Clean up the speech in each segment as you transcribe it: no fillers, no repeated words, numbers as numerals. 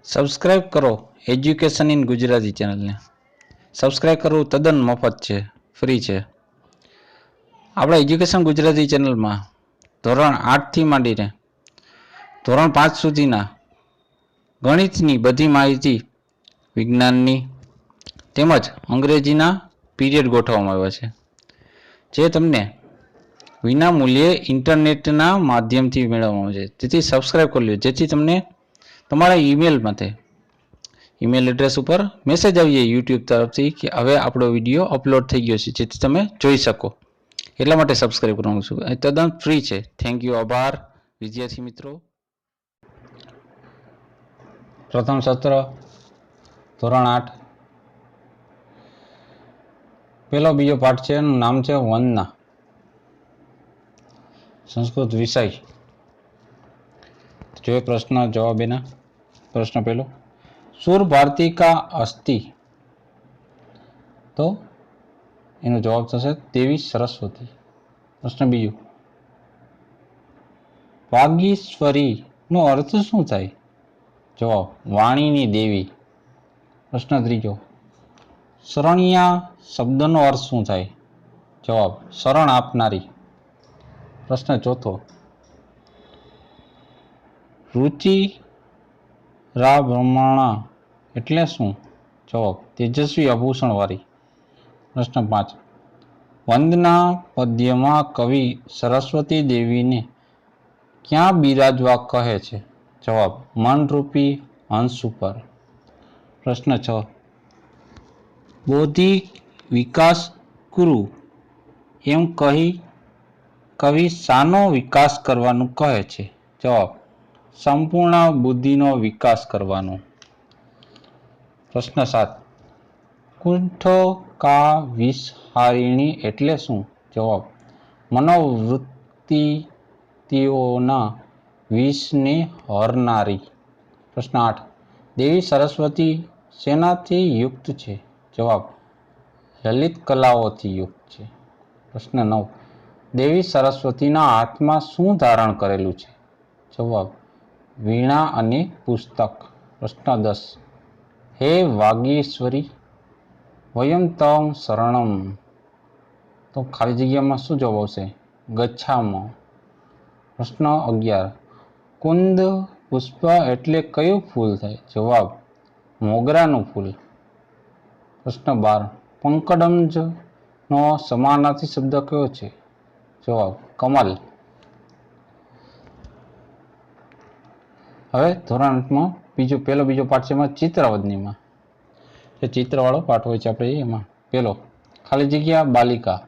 Subscribe કરો education in Gujarati ચેનલને. Subscribe કરવું તદ્દન મફત છે, ફ્રી છે. આપણા એજ્યુકેશન ગુજરાતી ચેનલમાં ધોરણ 8થી માંડીને ધોરણ 5 સુધીના ગણિતની બધી માહિતી, વિજ્ઞાનની તેમજ અંગ્રેજીના પીરિયડ ગોઠવવામાં આવ્યા છે, જે તમને વિના મૂલ્યે ઇન્ટરનેટના માધ્યમથી મેળવવામાં આવે છે. તેથી સબસ્ક્રાઇબ કરી લો, જેથી તમને તમારા ઈમેલ એડ્રેસ ઉપર મેસેજ આવી જાય યુટ્યુબ તરફથી કે હવે આપણો વિડીયો અપલોડ થઈ ગયો છે, જેથી તમે જોઈ શકો. એટલા માટે સબસ્ક્રાઇબ કરવાનું છું. એ તદ્દન ફ્રી છે. Thank you. આભાર વિદ્યાર્થી મિત્રો. પ્રથમ સત્ર ધોરણ 8 પેલો બીજો પાઠ છે, એનું નામ છે વંદના. સંસ્કૃત વિષય. જોઈએ પ્રશ્ન જવાબ એના. પ્રશ્ન પહેલો, સુર ભારતી કા અસ્તિ, તો એનો જવાબ થશે દેવી સરસ્વતી. પ્રશ્ન બીજો, વાગીશ્વરી નો અર્થ શું થાય? જવાબ વાણીની દેવી. પ્રશ્ન ત્રીજો, શરણ્યા શબ્દનો અર્થ શું થાય? જવાબ શરણ આપનારી. પ્રશ્ન ચોથો, રુચિ રા બ્રહ્મણા એટલે શું? જવાબ તેજસ્વી આભૂષણ વાળી. પ્રશ્ન 5, વંદના પદ્યમાં કવિ સરસ્વતી દેવીને ક્યાં બિરાજવા કહે છે? જવાબ મનરૂપી હંસ ઉપર. પ્રશ્ન 6, બૌદ્ધિક વિકાસ કુરુ એમ કહી કવિ શાનો વિકાસ કરવાનું કહે છે? જવાબ સંપૂર્ણ બુદ્ધિનો વિકાસ કરવાનો. પ્રશ્ન 7, કુંઠો કા વિષહારિણી એટલે શું? જવાબ મનોવૃત્તિઓના વિષને હરનારી. પ્રશ્ન 8, દેવી સરસ્વતી શેનાથી યુક્ત છે? જવાબ લલિત કલાઓથી યુક્ત છે. પ્રશ્ન 9, દેવી સરસ્વતીના હાથમાં શું ધારણ કરેલું છે? જવાબ વીણા અને પુસ્તક. પ્રશ્ન 10, હે વાગીશ્વરી વયમ તમ શરણમ, તો ખાલી જગ્યામાં શું જવાબ આવશે? ગચ્છામઃ. પ્રશ્ન 11, કુંદ પુષ્પ એટલે કયું ફૂલ થાય? જવાબ મોગરાનું ફૂલ. પ્રશ્ન 12, પંકડમજ નો સમાનાર્થી શબ્દ કયો છે? જવાબ કમલ. હવે ધોરણ 8માં પહેલો બીજો પાઠ છે, એમાં ચિત્રાવદનીમાં જે ચિત્રવાળો પાઠ હોય છે આપણે એમાં પહેલો, ખાલી જગ્યા બાલિકા,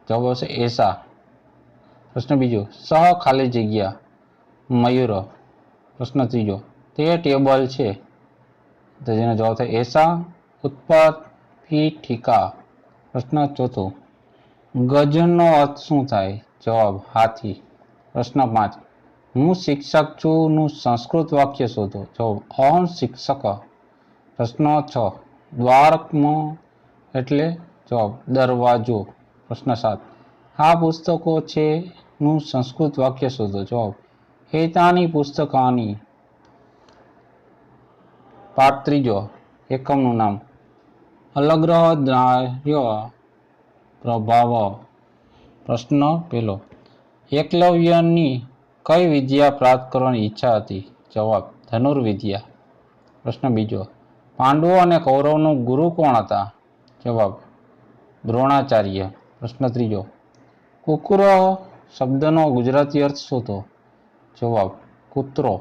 જવાબ આવશે એસા. પ્રશ્ન બીજો, સહ ખાલી જગ્યા મયુર. પ્રશ્ન ત્રીજો, તે ટેબલ છે, તો જેનો જવાબ થાય એસા ઉત્પત્તિઠિકા. પ્રશ્ન ચોથો, ગજનો અર્થ શું થાય? જવાબ હાથી. પ્રશ્ન 5, હું શિક્ષક છું નું સંસ્કૃત વાક્ય શોધો. જવાબ અહમ શિક્ષક. પ્રશ્ન 6, દ્વારકમ એટલે? જવાબ દરવાજો. પ્રશ્ન 7, આ પુસ્તકો છે નું સંસ્કૃત વાક્ય શોધો. જવાબ એતાની પુસ્તકાની. પાઠ ત્રીજો, એકમનું નામ અલગ્રહદાર્ય પ્રભાવ. પ્રશ્ન પહેલો, એકલવ્યની કઈ વિદ્યા પ્રાપ્ત કરવાની ઈચ્છા હતી? જવાબ ધનુર્વિદ્યા. પ્રશ્ન બીજો, પાંડવો અને કૌરવનો ગુરુ કોણ હતા? જવાબ દ્રોણાચાર્ય. પ્રશ્ન ત્રીજો, કુકુર શબ્દનો ગુજરાતી અર્થ શોધો. જવાબ કૂતરો.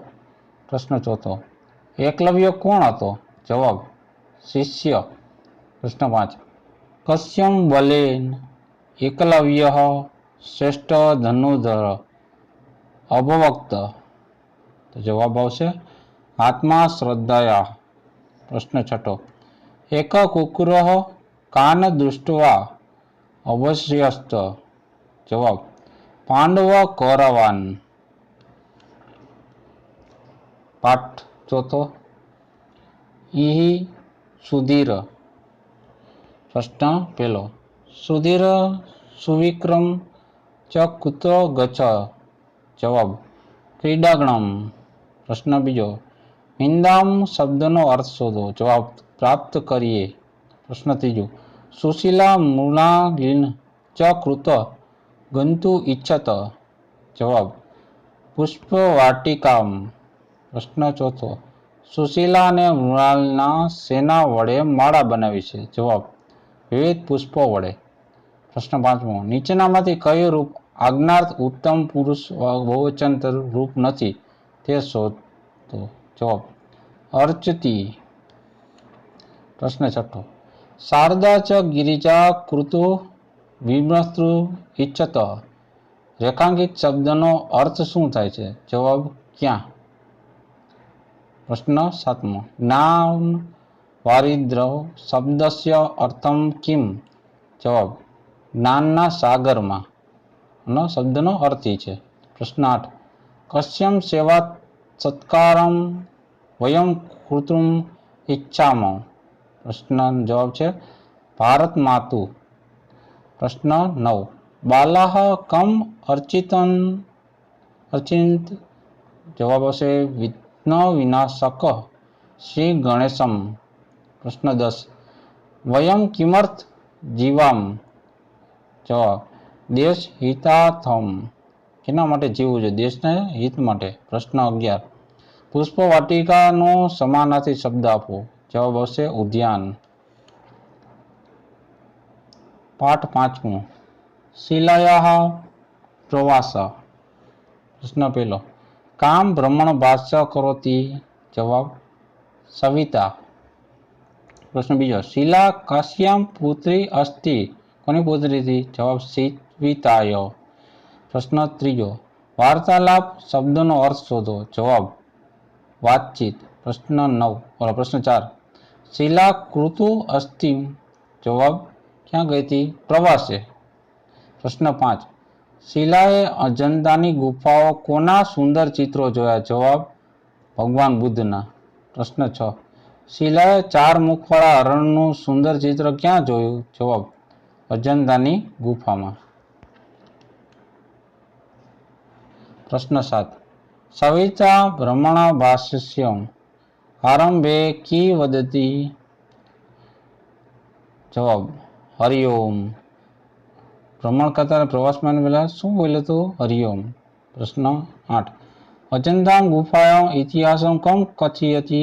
પ્રશ્ન ચોથો, એકલવ્ય કોણ હતો? જવાબ શિષ્ય. પ્રશ્ન 5, કસ્યમ બલેન એકલવ્ય શ્રેષ્ઠ ધનુર્ધર અભવક્ત, તો જવાબ આવશે આત્મા શ્રદ્ધયા. પ્રશ્ન છઠ્ઠો, એક કુકુર કાન દૃષ્ટવા અવશ્યસ્ત. જવાબ પાંડવ કૌરવાન. પાઠ ચોથો, ઈહી સુધીર. પ્રશ્ન પહેલો, સુધીર સુવિક્રમ ચ કુત્ર ગચ્છ. જવાબ ક્રીડાગણમ. પ્રશ્ન બીજો, હિંદામ શબ્દનો અર્થ શોધો. જવાબ પ્રાપ્ત કરીએ. પ્રશ્ન ત્રીજો, સુશીલા મૃણાલિન ચ કૃત ગંતુ ઈચ્છત. જવાબ પુષ્પવાટિકામ. પ્રશ્ન ચોથો, સુશીલા અને મૃણાલના સેના વડે માળા બનાવી છે. જવાબ વિવિધ પુષ્પો વડે. પ્રશ્ન પાંચમો, નીચેનામાંથી કયું રૂપ આજ્ઞાર્થ ઉત્તમ પુરુષ બહુવચન રૂપ નથી તે શોધો. જવાબ અર્ચતી. પ્રશ્ન છઠ્ઠો, શારદા ચ ગિરિજા કૃતુ વિમૃતુ ઈચ્છત. રેખાંકિત શબ્દનો અર્થ શું થાય છે? જવાબ ક્યાં. પ્રશ્ન સાતમો, જ્ઞાન વારિદ્ર શબ્દસ્ય અર્થમ કિમ. જવાબ જ્ઞાનના સાગરમાં શબ્દનો અર્થ છે. પ્રશ્ન 8, કસ્યમ સેવા સત્કારમ વયમ કૃતુમ ઈચ્છામ. પ્રશ્ન જવાબ છે ભારત માતુ. પ્રશ્ન 9, બાલાહ કમ અર્ચિત. જવાબ હશે વિઘ્ન વિનાશક શ્રી ગણેશમ. પ્રશ્ન 10, વયમ કિમર્થ જીવામ. જવાબ દેશ હિતાર્થમ. કેના માટે જીવવું છે? દેશને હિત માટે. પ્રશ્ન 11, પુષ્પ વાટિકાનો સમાનાર્થી શબ્દ આપો. જવાબ આવશે ઉદ્યાન. પાઠ 5મો, શિલાયાઃ પ્રવાસ. પ્રશ્ન 1, કામ ભ્રમણ ભાષ્ય કરોતિ. જવાબ સવિતા. પ્રશ્ન 2, શિલા કાશ્યામ પુત્રી અસ્તિ. કોની પુત્રી હતી? જવાબ સવિતાય. પ્રશ્ન 3, વાર્તાલાપ શબ્દનો અર્થ શોધો. જવાબ વાતચીત. પ્રશ્ન 4, શિલા કૃતુ અસ્તિ. જવાબ ક્યાં ગઈ હતી? પ્રવાસે. પ્રશ્ન 5, શિલાએ અજંતાની ગુફાઓ કોના સુંદર ચિત્રો જોયા? જવાબ ભગવાન બુદ્ધના. પ્રશ્ન 6, શિલાએ 4 મુખવાળા હરણનું સુંદર ચિત્ર ક્યાં જોયું? જવાબ અજંતાની ગુફામાં. પ્રશ્ન 7, સવિતા ભ્રમણભાષ્યમ આરંભે કી વદતી. જવાબ હરિઓમ. ભ્રમણ કરતા પ્રવાસમાં પહેલા શું બોલ્યો હતો? હરિઓમ. પ્રશ્ન 8, અજંતા ગુફાઓ ઇતિહાસમ કમ કથયતિ.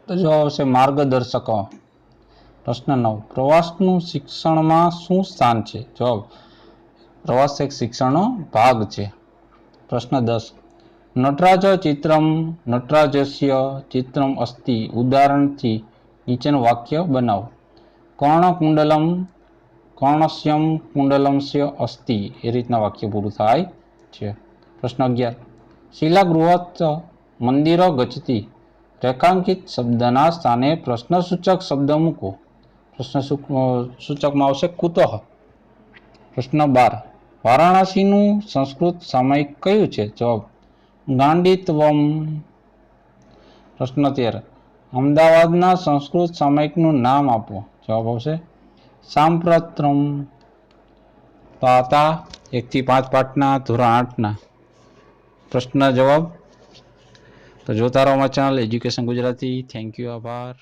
તો જવાબ આવશે માર્ગદર્શક. પ્રશ્ન 9, પ્રવાસનું શિક્ષણમાં શું સ્થાન છે? જવાબ પ્રવાસ એક શિક્ષણનો ભાગ છે. પ્રશ્ન 10, નટરાજ ચિત્રમ નટરાજસ્ય ચિત્રમ અસ્તિ. ઉદાહરણથી નીચેનું વાક્ય બનાવો. કર્ણકુંડલમ કર્ણસ્યમ કુંડલમસ્ય અસ્તિ. એ રીતના વાક્ય પૂરું થાય છે. પ્રશ્ન 11, શિલાગૃહસ્થ મંદિરો ગચ્છતિ. રેખાંકિત શબ્દના સ્થાને પ્રશ્નસૂચક શબ્દ મૂકો. પ્રશ્ન સૂચકમાં આવશે કુતઃ. પ્રશ્ન 12, વારાણસીનું સંસ્કૃત સામયિક કયું છે? જવાબ ગાંડીત્વમ. પ્રશ્ન 13, અમદાવાદના સંસ્કૃત સામયિકનું નામ આપો. જવાબ આવશે સાંપ્રતમ. તો હતા 1 થી 5 પાઠના ધોરણ 8ના પ્રશ્ન જવાબ. તો જોતા રહો અમારી channel education Gujarati. Thank you. આભાર.